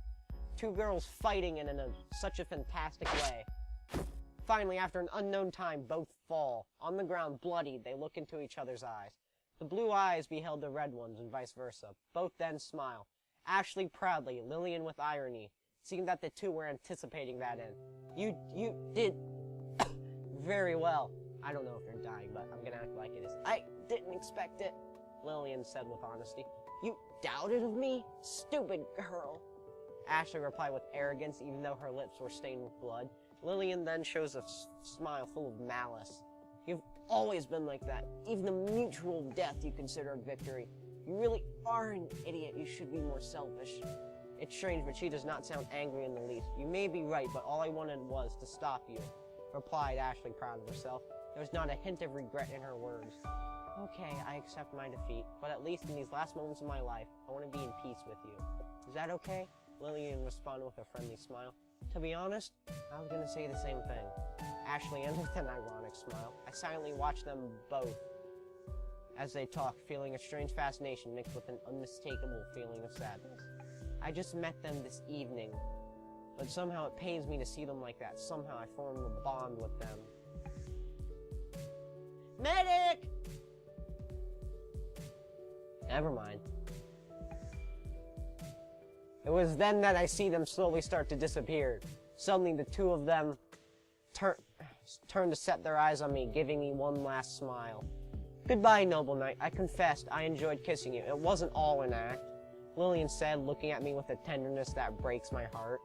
two girls fighting in such a fantastic way. Finally, after an unknown time, both fall. On the ground, bloodied, they look into each other's eyes. The blue eyes beheld the red ones, and vice versa. Both then smile. Ashley proudly, Lillian with irony. It seemed that the two were anticipating that end. You did very well. I don't know if you're dying, but I'm gonna act like it is. I didn't expect it, Lillian said with honesty. You doubted of me? Stupid girl. Ashley replied with arrogance, even though her lips were stained with blood. Lillian then shows a smile full of malice. You've always been like that. Even the mutual death you consider a victory. You really are an idiot. You should be more selfish. It's strange, but she does not sound angry in the least. You may be right, but all I wanted was to stop you, replied Ashley, proud of herself. There was not a hint of regret in her words. Okay, I accept my defeat, but at least in these last moments of my life, I want to be in peace with you. Is that okay? Lillian responded with a friendly smile. To be honest, I was gonna say the same thing. Ashley ended with an ironic smile. I silently watched them both as they talked, feeling a strange fascination mixed with an unmistakable feeling of sadness. I just met them this evening, but somehow it pains me to see them like that. Somehow I formed a bond with them. Medic! Never mind. It was then that I see them slowly start to disappear. Suddenly, the two of them turn to set their eyes on me, giving me one last smile. Goodbye, noble knight. I confessed I enjoyed kissing you. It wasn't all an act, Lillian said, looking at me with a tenderness that breaks my heart.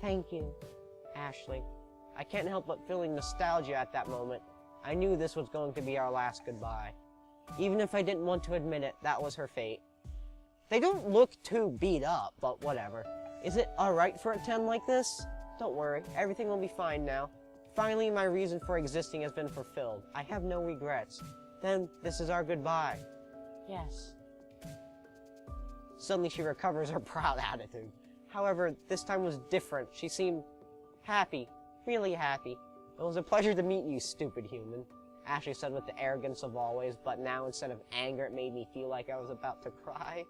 Thank you, Ashley. I can't help but feeling nostalgia at that moment. I knew this was going to be our last goodbye. Even if I didn't want to admit it, that was her fate. They don't look too beat up, but whatever. Is it alright for it to end like this? Don't worry, everything will be fine now. Finally, my reason for existing has been fulfilled. I have no regrets. Then, this is our goodbye.
Yes.
Suddenly, she recovers her proud attitude. However, this time was different. She seemed happy, really happy. It was a pleasure to meet you, stupid human, Ashley said with the arrogance of always, but now instead of anger, it made me feel like I was about to cry.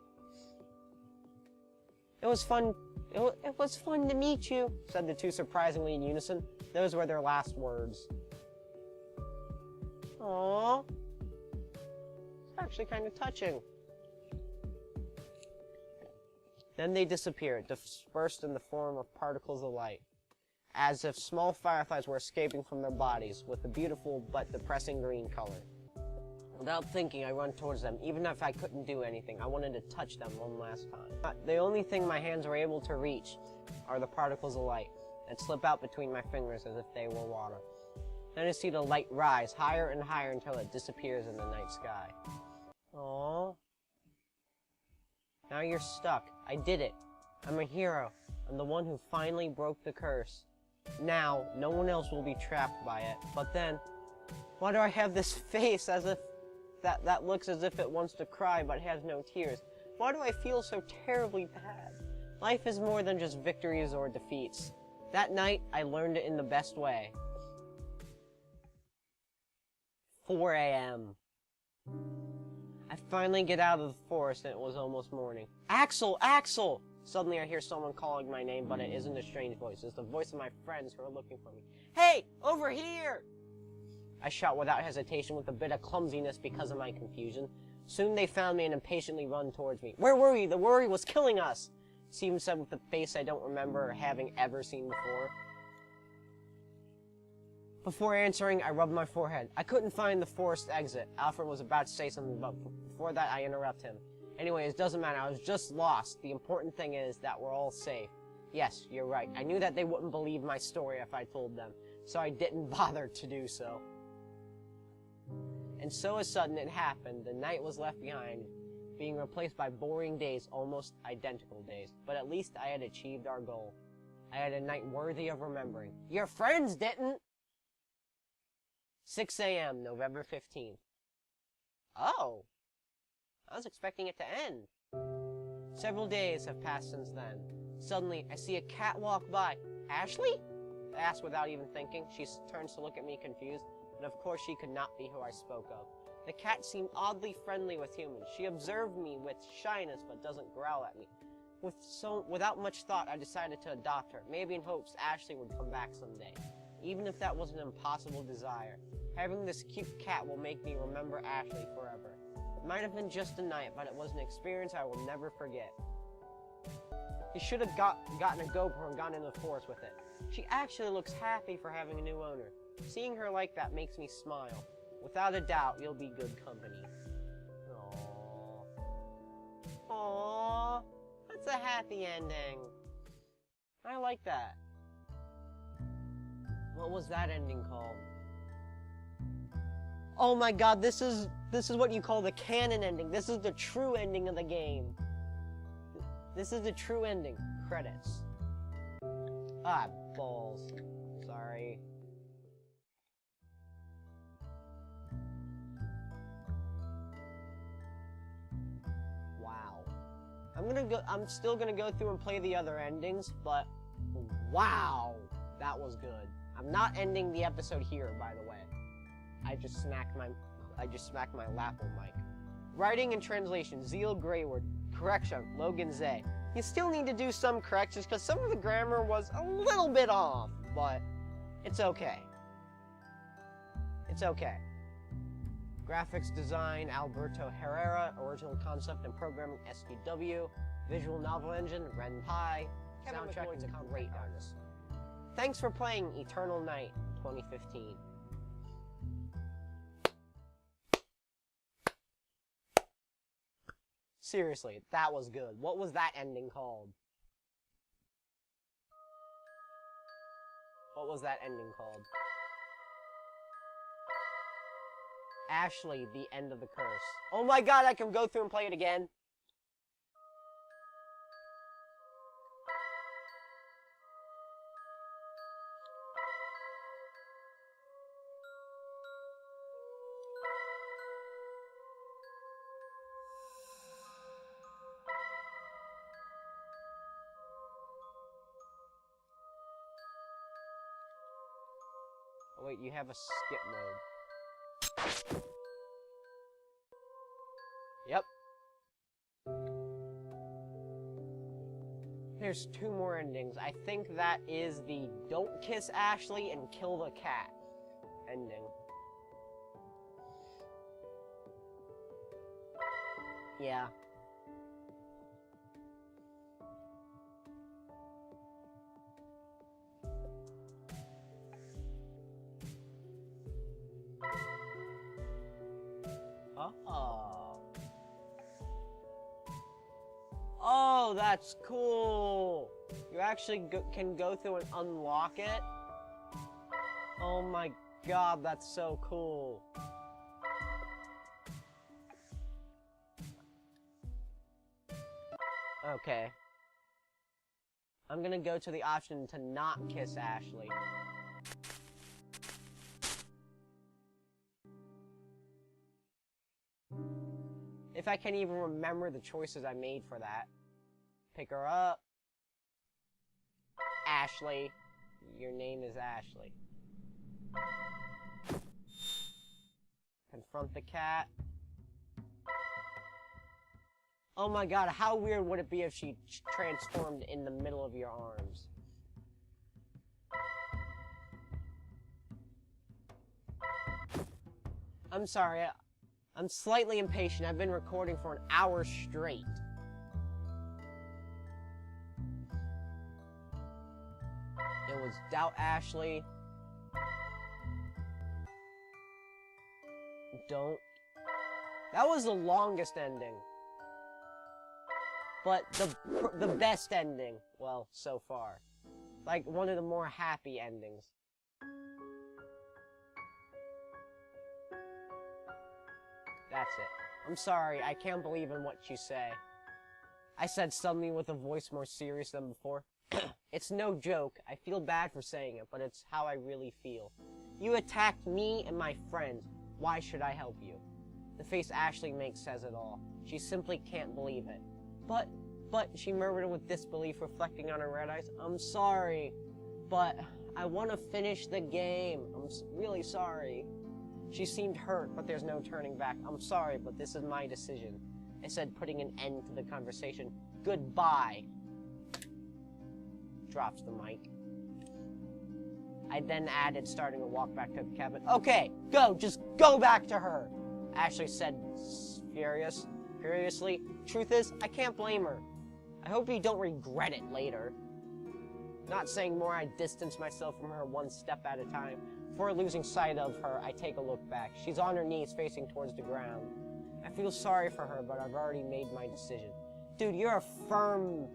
It was fun to meet you, said the two surprisingly in unison. Those were their last words. Aww. It's actually kind of touching. Then they disappeared, dispersed in the form of particles of light, as if small fireflies were escaping from their bodies with a beautiful but depressing green color. Without thinking, I run towards them. Even if I couldn't do anything, I wanted to touch them one last time. The only thing my hands were able to reach are the particles of light that slip out between my fingers as if they were water. Then I see the light rise higher and higher until it disappears in the night sky. Aww. Now you're stuck. I did it. I'm a hero. I'm the one who finally broke the curse. Now, no one else will be trapped by it. But then, why do I have this face as if that looks as if it wants to cry but has no tears? Why do I feel so terribly bad? Life is more than just victories or defeats. That night, I learned it in the best way. 4 a.m. I finally get out of the forest and it was almost morning. Axel! Axel! Suddenly I hear someone calling my name, but it isn't a strange voice. It's the voice of my friends who are looking for me. Hey! Over here! I shout without hesitation with a bit of clumsiness because of my confusion. Soon they found me and impatiently run towards me. Where were you? The worry was killing us! Steven said with a face I don't remember having ever seen before. Before answering, I rubbed my forehead. I couldn't find the forest exit. Alfred was about to say something, but before that I interrupt him. Anyway, it doesn't matter. I was just lost. The important thing is that we're all safe. Yes, you're right. I knew that they wouldn't believe my story if I told them, so I didn't bother to do so. And so as sudden it happened, the night was left behind, being replaced by boring days, almost identical days. But at least I had achieved our goal. I had a night worthy of remembering. Your friends didn't! 6 a.m., November 15th. Oh! I was expecting it to end. Several days have passed since then. Suddenly, I see a cat walk by. Ashley? I asked without even thinking. She turns to look at me confused, but of course she could not be who I spoke of. The cat seemed oddly friendly with humans. She observed me with shyness, but doesn't growl at me. Without much thought, I decided to adopt her, maybe in hopes Ashley would come back someday. Even if that was an impossible desire. Having this cute cat will make me remember Ashley forever. It might have been just a night, but it was an experience I will never forget. You should have gotten a GoPro and gone into the forest with it. She actually looks happy for having a new owner. Seeing her like that makes me smile. Without a doubt, you'll be good company. Aww. Aww. That's a happy ending. I like that. What was that ending called? Oh my god, this is what you call the canon ending. This is the true ending of the game. This is the true ending. Credits. Ah, balls. Sorry. Wow. I'm still gonna go through and play the other endings, but wow, that was good. I'm not ending the episode here, by the way. I just smacked my Lapple mic. Writing and translation, Zeal Grayward. Correction, Logan Zay. You still need to do some corrections because some of the grammar was a little bit off, but it's okay. It's okay. Graphics design, Alberto Herrera. Original concept and programming, SDW. Visual novel engine, Ren'Py. Soundtrack is a great artist. Thanks for playing Eternal Night 2015. Seriously, that was good. What was that ending called? What was that ending called? Ashley, the end of the curse. Oh my god, I can go through and play it again. Oh wait, you have a skip mode. Yep. There's 2 more endings. I think that is the don't kiss Ashley and kill the cat ending. Yeah. Oh, that's cool. You actually can go through and unlock it. Oh my god, that's so cool. Okay. I'm gonna go to the option to not kiss Ashley. If I can even remember the choices I made for that. Pick her up. Ashley. Your name is Ashley. Confront the cat. Oh my god, how weird would it be if she transformed in the middle of your arms? I'm sorry, I'm slightly impatient. I've been recording for an hour straight. It was doubt Ashley. Don't. That was the longest ending. But the best ending, well, so far. Like, one of the more happy endings. That's it. I'm sorry, I can't believe in what you say. I said suddenly with a voice more serious than before. It's no joke. I feel bad for saying it, but it's how I really feel. You attacked me and my friends. Why should I help you? The face Ashley makes says it all. She simply can't believe it. But, she murmured with disbelief, reflecting on her red eyes. I'm sorry, but I want to finish the game. I'm really sorry. She seemed hurt, but there's no turning back. I'm sorry, but this is my decision. I said, putting an end to the conversation. Goodbye. Drops the mic. I then added, starting to walk back to the cabin. Okay, go, just go back to her. Ashley said, furiously. Truth is, I can't blame her. I hope you don't regret it later. Not saying more, I distance myself from her one step at a time. Before losing sight of her, I take a look back. She's on her knees, facing towards the ground. I feel sorry for her, but I've already made my decision. Dude, you're a firm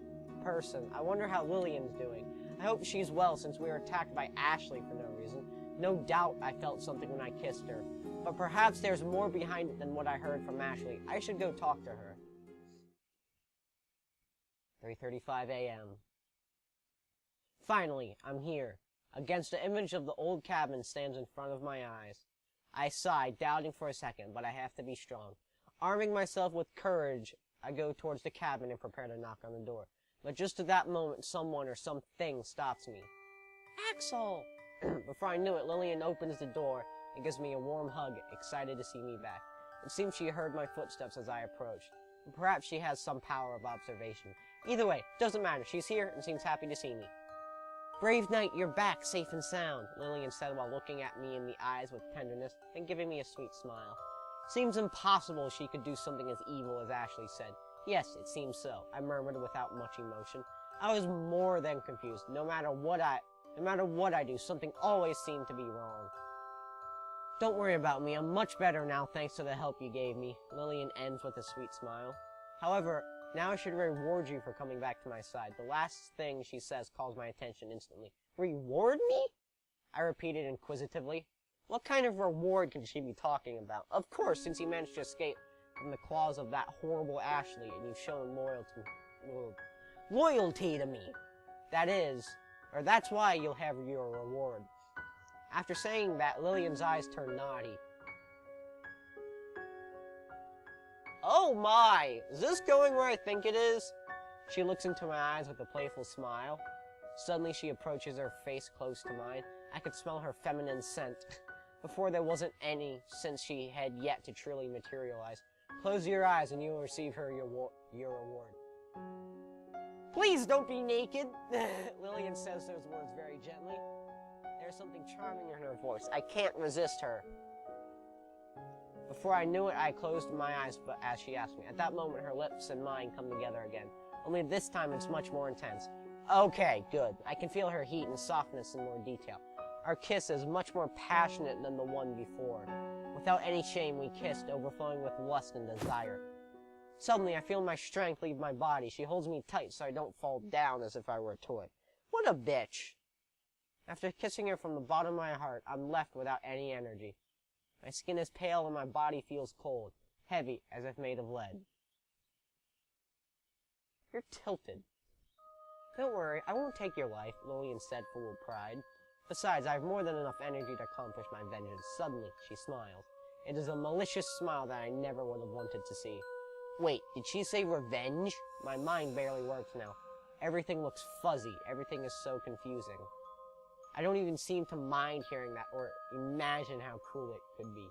person. I wonder how Lillian's doing. I hope she's well, since we were attacked by Ashley for no reason. No doubt I felt something when I kissed her. But perhaps there's more behind it than what I heard from Ashley. I should go talk to her. 3:35 a.m. Finally, I'm here. Against the image of the old cabin stands in front of my eyes. I sigh, doubting for a second, but I have to be strong. Arming myself with courage, I go towards the cabin and prepare to knock on the door. But just at that moment, someone or something stops me. Axel! Before I knew it, Lillian opens the door and gives me a warm hug, excited to see me back. It seems she heard my footsteps as I approached. Perhaps she has some power of observation. Either way, doesn't matter. She's here and seems happy to see me. Brave knight, you're back, safe and sound, Lillian said while looking at me in the eyes with tenderness and giving me a sweet smile. Seems impossible she could do something as evil as Ashley said. Yes, it seems so, I murmured without much emotion. I was more than confused. No matter what I do, something always seemed to be wrong. Don't worry about me, I'm much better now thanks to the help you gave me. Lillian ends with a sweet smile. However, now I should reward you for coming back to my side. The last thing she says calls my attention instantly. Reward me? I repeated inquisitively. What kind of reward can she be talking about? Of course, since you managed to escape from the claws of that horrible Ashley and you've shown loyalty to me. That's why you'll have your reward. After saying that, Lillian's eyes turned naughty. Oh my! Is this going where I think it is? She looks into my eyes with a playful smile. Suddenly she approaches, her face close to mine. I could smell her feminine scent. Before there wasn't any, since she had yet to truly materialize. Close your eyes and you will receive your reward. Please don't be naked! Lillian says those words very gently. There's something charming in her voice. I can't resist her. Before I knew it, I closed my eyes but as she asked me. At that moment, her lips and mine come together again. Only this time, it's much more intense. Okay, good. I can feel her heat and softness in more detail. Our kiss is much more passionate than the one before. Without any shame, we kissed, overflowing with lust and desire. Suddenly, I feel my strength leave my body. She holds me tight so I don't fall down as if I were a toy. What a bitch! After kissing her from the bottom of my heart, I'm left without any energy. My skin is pale and my body feels cold, heavy, as if made of lead. You're tilted. Don't worry, I won't take your life, Lillian said full of pride. Besides, I have more than enough energy to accomplish my vengeance. Suddenly, she smiles. It is a malicious smile that I never would have wanted to see. Wait, did she say revenge? My mind barely works now. Everything looks fuzzy. Everything is so confusing. I don't even seem to mind hearing that or imagine how cruel it could be.